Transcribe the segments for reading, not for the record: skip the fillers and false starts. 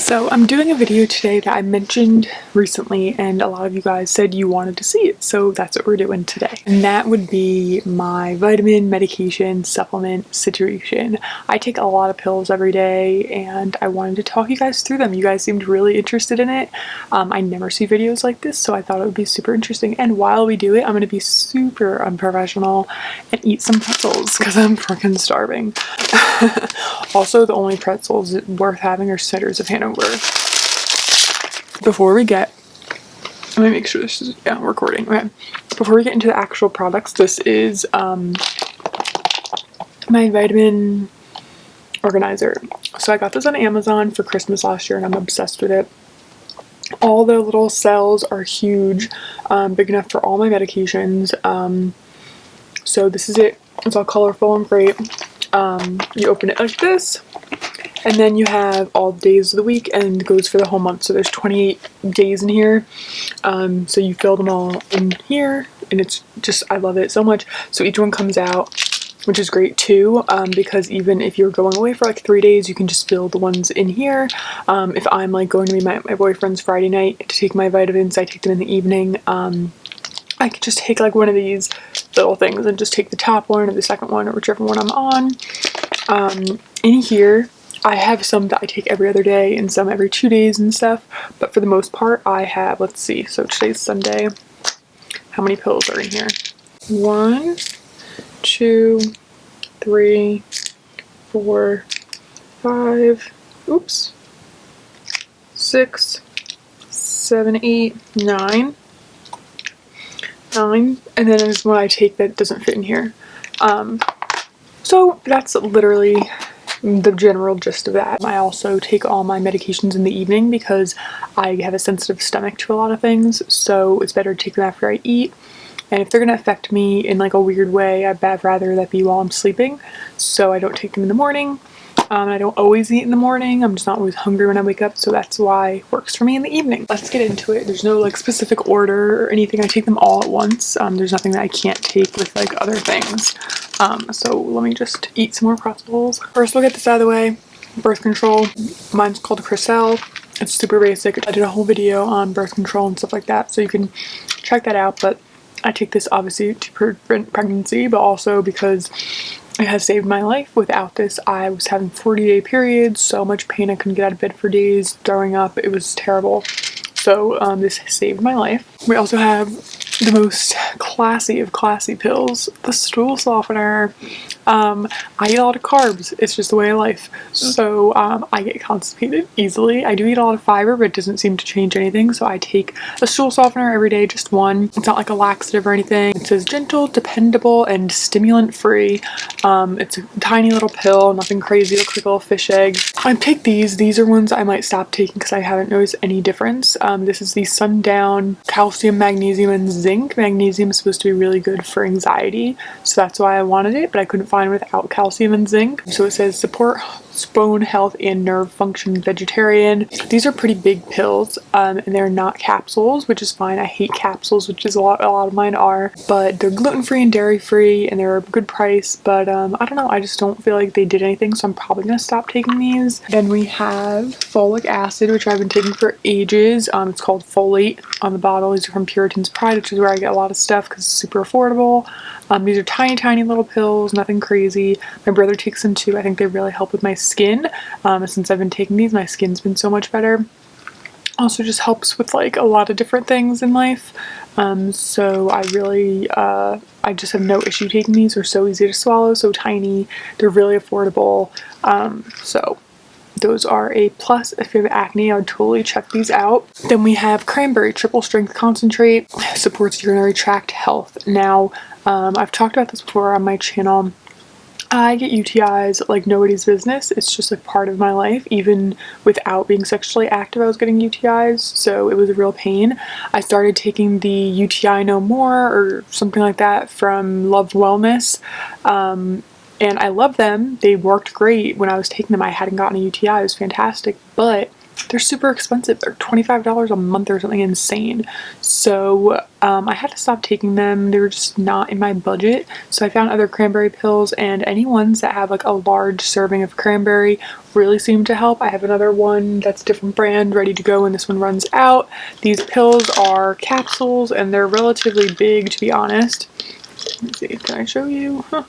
So I'm doing a video today that I mentioned recently and a lot of you guys said you wanted to see it, so that's what we're doing today. And that would be my vitamin, medication, supplement situation. I take a lot of pills every day and I wanted to talk you guys through them. You guys seemed really interested in it. I never see videos like this, so I thought it would be super interesting. And while we do it, I'm going to be super unprofessional and eat some pretzels because I'm freaking starving. Also, the only pretzels worth having are Snitters of Hanover. Before we get, let me make sure this is, yeah, recording. Okay. Before we get into the actual products, this is my vitamin organizer. So I got this on Amazon for Christmas last year and I'm obsessed with it. All the little cells are huge, big enough for all my medications. So this is it. It's all colorful and great. You open it like this, and then you have all the days of the week, and it goes for the whole month. So there's 28 days in here. So you fill them all in here, and it's just, I love it so much. So each one comes out, which is great too, because even if you're going away for like 3 days, you can just fill the ones in here. If I'm like going to be my boyfriend's Friday night to take my vitamins, I take them in the evening. I could just take like one of these little things and just take the top one or the second one or whichever one I'm on. In here, I have some that I take every other day and some every 2 days and stuff. But for the most part, I have, let's see, so today's Sunday. How many pills are in here? 1, 2, 3, 4, 5, oops, 6, 7, 8, 9. And then there's one I take that doesn't fit in here. So that's literally the general gist of that. I also take all my medications in the evening because I have a sensitive stomach to a lot of things, so it's better to take them after I eat. And if they're gonna affect me in like a weird way, I'd rather that be while I'm sleeping, so I don't take them in the morning. I don't always eat in the morning. I'm just not always hungry when I wake up, so that's why it works for me in the evening. Let's get into it. There's no like specific order or anything. I take them all at once. There's nothing that I can't take with like other things. So let me just eat some more pretzels. First, we'll get this out of the way. Birth control. Mine's called Cryselle. It's super basic. I did a whole video on birth control and stuff like that, so you can check that out. But I take this obviously to prevent pregnancy, but also because it has saved my life. Without this, I was having 40-day periods, so much pain I couldn't get out of bed for days, throwing up, it was terrible. So this saved my life. We also have the most classy of classy pills, the Stool Softener. I eat a lot of carbs, it's just the way of life. So I get constipated easily. I do eat a lot of fiber, but it doesn't seem to change anything. So I take a Stool Softener every day, just one. It's not like a laxative or anything. It says gentle, dependable, and stimulant free. It's a tiny little pill, nothing crazy, looks like a little fish egg. I picked these. These are ones I might stop taking because I haven't noticed any difference. This is the Sundown Calcium, Magnesium, and Zinc. Magnesium is supposed to be really good for anxiety, so that's why I wanted it, but I couldn't find it without calcium and zinc. So it says support bone health and nerve function, vegetarian. These are pretty big pills, and they're not capsules, which is fine. I hate capsules, which is a lot of mine are, but they're gluten-free and dairy-free, and they're a good price, but I don't know, I just don't feel like they did anything, so I'm probably gonna stop taking these. Then we have Folic Acid, which I've been taking for ages. It's called Folate on the bottle. These are from Puritan's Pride, which is where I get a lot of stuff because it's super affordable. These are tiny little pills, nothing crazy. My brother takes them too. I think they really help with my skin. Since I've been taking these, my skin's been so much better. Also just helps with like a lot of different things in life. So I really, I just have no issue taking these. They're so easy to swallow, so tiny. They're really affordable. So those are a plus. If you have acne, I would totally check these out. Then we have Cranberry Triple Strength Concentrate. Supports urinary tract health. Now, I've talked about this before on my channel. I get UTIs like nobody's business. It's just a part of my life. Even without being sexually active, I was getting UTIs, so it was a real pain. I started taking the UTI No More or something like that from Love Wellness. And I love them. They worked great when I was taking them. I hadn't gotten a UTI. It was fantastic, but they're super expensive. They're $25 a month or something insane. So I had to stop taking them. They were just not in my budget, so I found other cranberry pills, and any ones that have like a large serving of cranberry really seem to help. I have another one that's a different brand ready to go when this one runs out. These pills are capsules and they're relatively big, to be honest. Let's see, can I show you? Huh.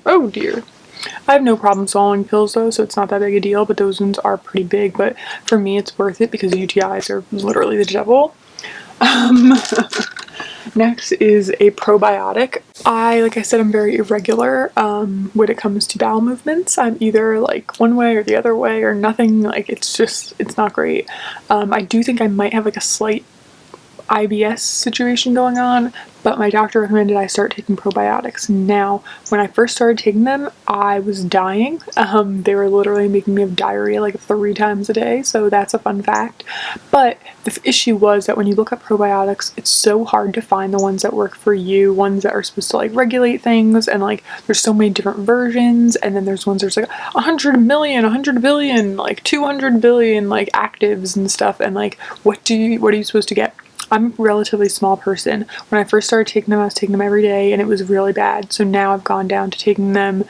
Oh dear. I have no problem swallowing pills though, so it's not that big a deal, but those ones are pretty big. But for me, it's worth it because UTIs are literally the devil. Next is a probiotic. Like I said, I'm very irregular when it comes to bowel movements. I'm either like one way or the other way or nothing. Like it's not great. I do think I might have like a slight IBS situation going on, but my doctor recommended I start taking probiotics. Now, when I first started taking them, I was dying. They were literally making me have diarrhea like 3 times a day, so that's a fun fact. But the issue was that when you look up probiotics, it's so hard to find the ones that work for you, ones that are supposed to like regulate things, and like there's so many different versions, and then there's ones there's like 100 million, 100 billion, like 200 billion like actives and stuff, and like what are you supposed to get? I'm a relatively small person. When I first started taking them, I was taking them every day and it was really bad. So now I've gone down to taking them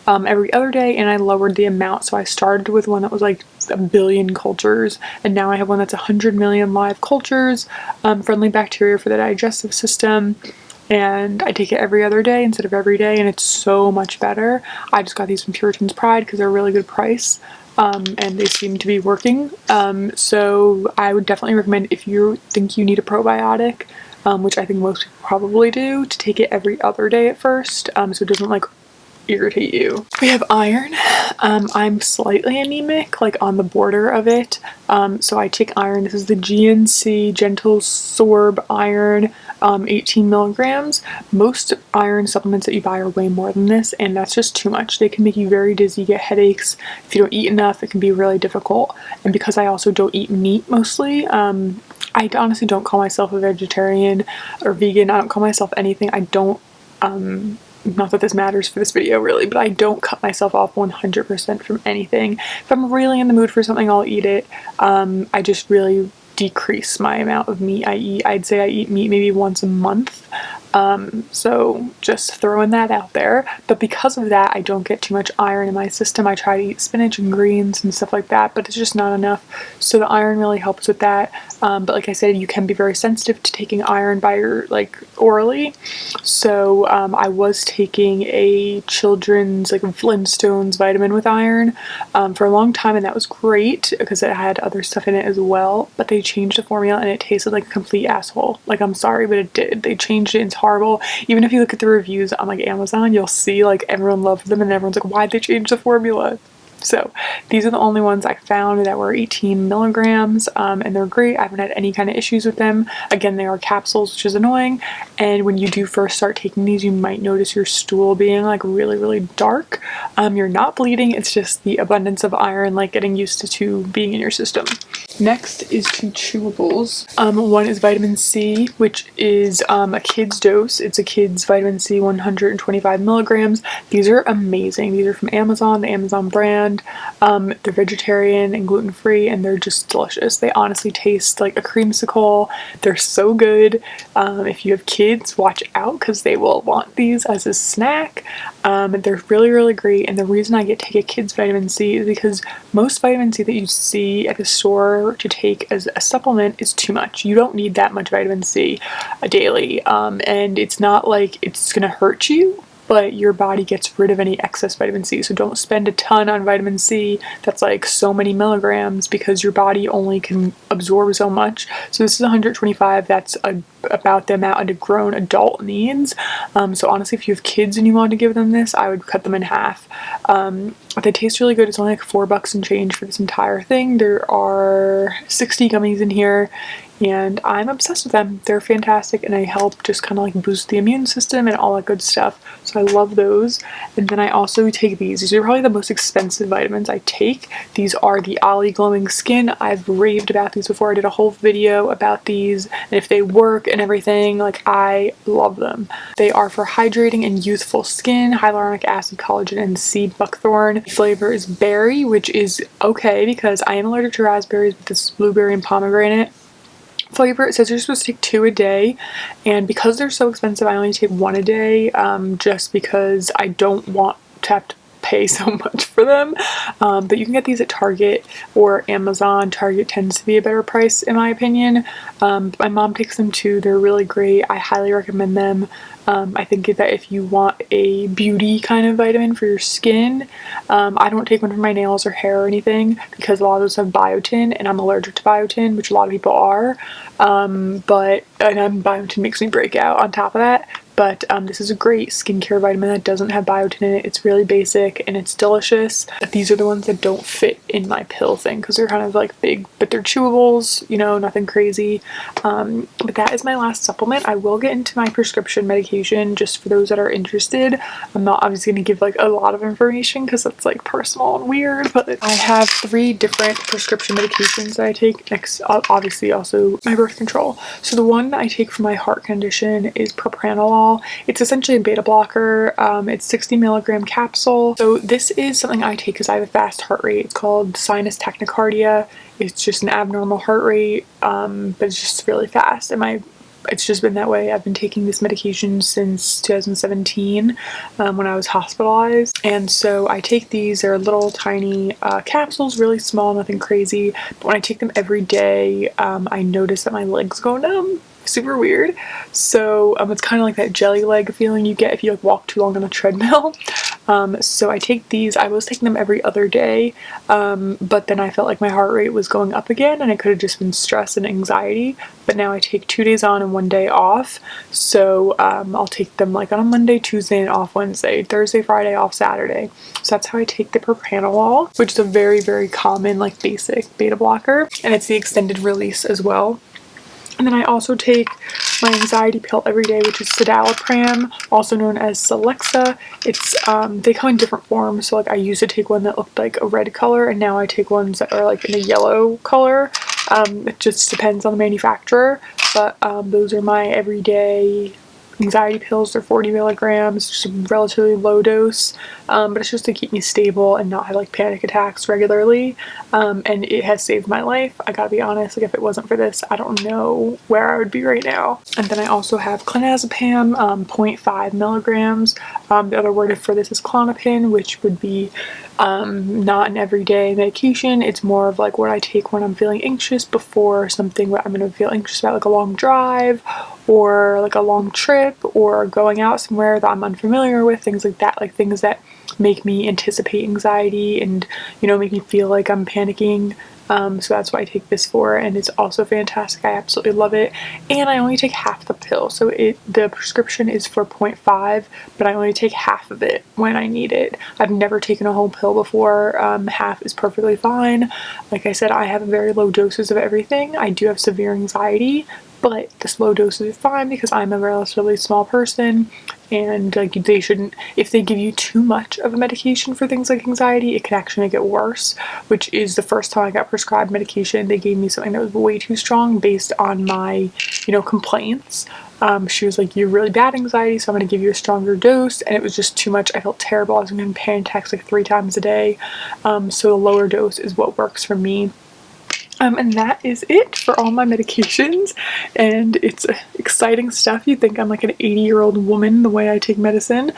every other day, and I lowered the amount. So I started with one that was like 1 billion cultures, and now I have one that's 100 million live cultures, friendly bacteria for the digestive system. And I take it every other day instead of every day, and it's so much better. I just got these from Puritan's Pride because they're a really good price. And they seem to be working. So I would definitely recommend, if you think you need a probiotic, which I think most people probably do, to take it every other day at first, so it doesn't like irritate you. We have iron. I'm slightly anemic, like on the border of it. So I take iron. This is the GNC Gentle Sorb Iron, 18 milligrams. Most iron supplements that you buy are way more than this, and that's just too much. They can make you very dizzy, get headaches. If you don't eat enough, it can be really difficult. And because I also don't eat meat mostly, I honestly don't call myself a vegetarian or vegan. I don't call myself anything. I don't, not that this matters for this video really, but I don't cut myself off 100% from anything. If I'm really in the mood for something, I'll eat it. I just really decrease my amount of meat I eat. I'd say I eat meat maybe once a month. So just throwing that out there. But because of that, I don't get too much iron in my system. I try to eat spinach and greens and stuff like that, but it's just not enough. So the iron really helps with that. But like I said, you can be very sensitive to taking iron by your, like, orally. So I was taking a children's, like, Flintstones Vitamin with iron for a long time, and that was great because it had other stuff in it as well. But they changed the formula and it tasted like a complete asshole. Like, I'm sorry, but it did. They changed it. It's horrible. Even if you look at the reviews on like Amazon, you'll see like everyone loved them and everyone's like, why'd they change the formula? So these are the only ones I found that were 18 milligrams, and they're great. I haven't had any kind of issues with them. Again, they are capsules, which is annoying. And when you do first start taking these, you might notice your stool being like really, really dark. You're not bleeding. It's just the abundance of iron, like getting used to being in your system. Next is 2 chewables. One is vitamin C, which is a kid's dose. It's a kid's vitamin C, 125 milligrams. These are amazing. These are from Amazon, the Amazon brand. They're vegetarian and gluten-free, and they're just delicious. They honestly taste like a creamsicle. They're so good. If you have kids, watch out because they will want these as a snack. They're really, really great. And the reason I take a kid's vitamin C is because most vitamin C that you see at the store to take as a supplement is too much. You don't need that much vitamin C daily. And it's not like it's gonna hurt you, but your body gets rid of any excess vitamin C. So don't spend a ton on vitamin C that's like so many milligrams because your body only can absorb so much. So this is 125. That's about the amount a grown adult needs. So honestly, if you have kids and you want to give them this, I would cut them in half. They taste really good. It's only like $4 and change for this entire thing. There are 60 gummies in here, and I'm obsessed with them. They're fantastic, and they help just kind of like boost the immune system and all that good stuff. So I love those. And then I also take these. These are probably the most expensive vitamins I take. These are the Olly Glowing Skin. I've raved about these before. I did a whole video about these and if they work and everything. Like, I love them. They are for hydrating and youthful skin, hyaluronic acid, collagen, and sea buckthorn. The flavor is berry, which is okay because I am allergic to raspberries, but this is blueberry and pomegranate. flavor. It says you're supposed to take 2 a day, and because they're so expensive, I only take 1 a day, just because I don't want to have to pay so much for them. But you can get these at Target or Amazon. Target tends to be a better price in my opinion. My mom takes them too. They're really great. I highly recommend them. I think that if you want a beauty kind of vitamin for your skin, I don't take one for my nails or hair or anything because a lot of those have biotin, and I'm allergic to biotin, which a lot of people are. Biotin makes me break out on top of that. But this is a great skincare vitamin that doesn't have biotin in it. It's really basic and it's delicious. But these are the ones that don't fit in my pill thing because they're kind of like big, but they're chewables, you know, nothing crazy. But that is my last supplement. I will get into my prescription medication just for those that are interested. I'm not obviously going to give like a lot of information because it's like personal and weird, but I have 3 different prescription medications that I take. Next, obviously also my birth control. So the one that I take for my heart condition is Propranolol. It's essentially a beta blocker. It's 60 milligram capsule. So this is something I take because I have a fast heart rate. It's called sinus tachycardia. It's just an abnormal heart rate, but it's just really fast. And it's just been that way. I've been taking this medication since 2017 when I was hospitalized. And so I take these. They're little tiny capsules, really small, nothing crazy. But when I take them every day, I notice that my legs go numb. Super weird. So it's kind of like that jelly leg feeling you get if you like walk too long on a treadmill. So I take these. I was taking them every other day, but then I felt like my heart rate was going up again, and it could have just been stress and anxiety. But now I take 2 days on and 1 day off. So I'll take them like on a Monday, Tuesday, and off Wednesday, Thursday, Friday, off Saturday. So that's how I take the Propranolol, which is a very, very common like basic beta blocker, and it's the extended release as well. And then I also take my anxiety pill every day, which is citalopram, also known as Celexa. It's they come in different forms. So like I used to take one that looked like a red color, and now I take ones that are like in a yellow color. It just depends on the manufacturer, but those are my everyday anxiety pills. They're 40 milligrams, just a relatively low dose, but it's just to keep me stable and not have like panic attacks regularly, and it has saved my life. I gotta be honest, like if it wasn't for this, I don't know where I would be right now. And then I also have clonazepam, 0.5 milligrams. The other word for this is Klonopin, which would be not an everyday medication. It's more of like what I take when I'm feeling anxious before something what I'm gonna feel anxious about, like a long drive or like a long trip or going out somewhere that I'm unfamiliar with, things like that, like things that make me anticipate anxiety and, you know, make me feel like I'm panicking. So that's what I take this for, and it's also fantastic. I absolutely love it, and I only take half the pill. So the prescription is for 0.5, but I only take half of it when I need it. I've never taken a whole pill before. Half is perfectly fine. Like I said, I have very low doses of everything. I do have severe anxiety, but the slow doses are fine because I'm a relatively small person, and like they shouldn't, if they give you too much of a medication for things like anxiety, it can actually make it worse, which is the first time I got prescribed medication. They gave me something that was way too strong based on my, you know, complaints. She was like, you have really bad anxiety, so I'm going to give you a stronger dose, and it was just too much. I felt terrible. I was having panic attacks like 3 times a day, so the lower dose is what works for me. And that is it for all my medications, and it's exciting stuff. You'd think I'm like an 80-year-old woman the way I take medicine,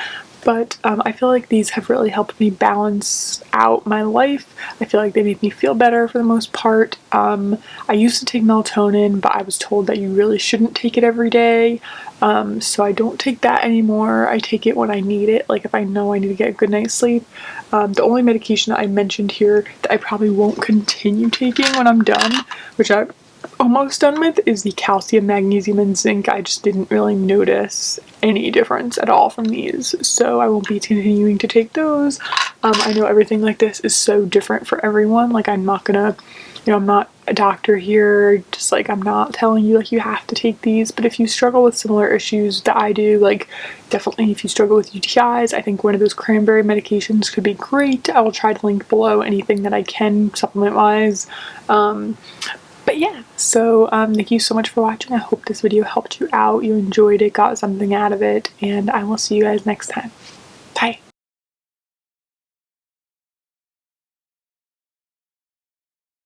but I feel like these have really helped me balance out my life. I feel like they make me feel better for the most part. I used to take melatonin, but I was told that you really shouldn't take it every day, so I don't take that anymore. I take it when I need it, like if I know I need to get a good night's sleep. The only medication that I mentioned here that I probably won't continue taking when I'm done, which I'm almost done with, is the calcium, magnesium, and zinc. I just didn't really notice any difference at all from these, so I won't be continuing to take those. I know everything like this is so different for everyone. Like I'm not gonna, you know, I'm not a doctor here, just like I'm not telling you like you have to take these, but if you struggle with similar issues that I do, like definitely if you struggle with UTIs, I think one of those cranberry medications could be great. I will try to link below anything that I can supplement wise. But yeah, so thank you so much for watching. I hope this video helped you out, you enjoyed it, got something out of it, and I will see you guys next time.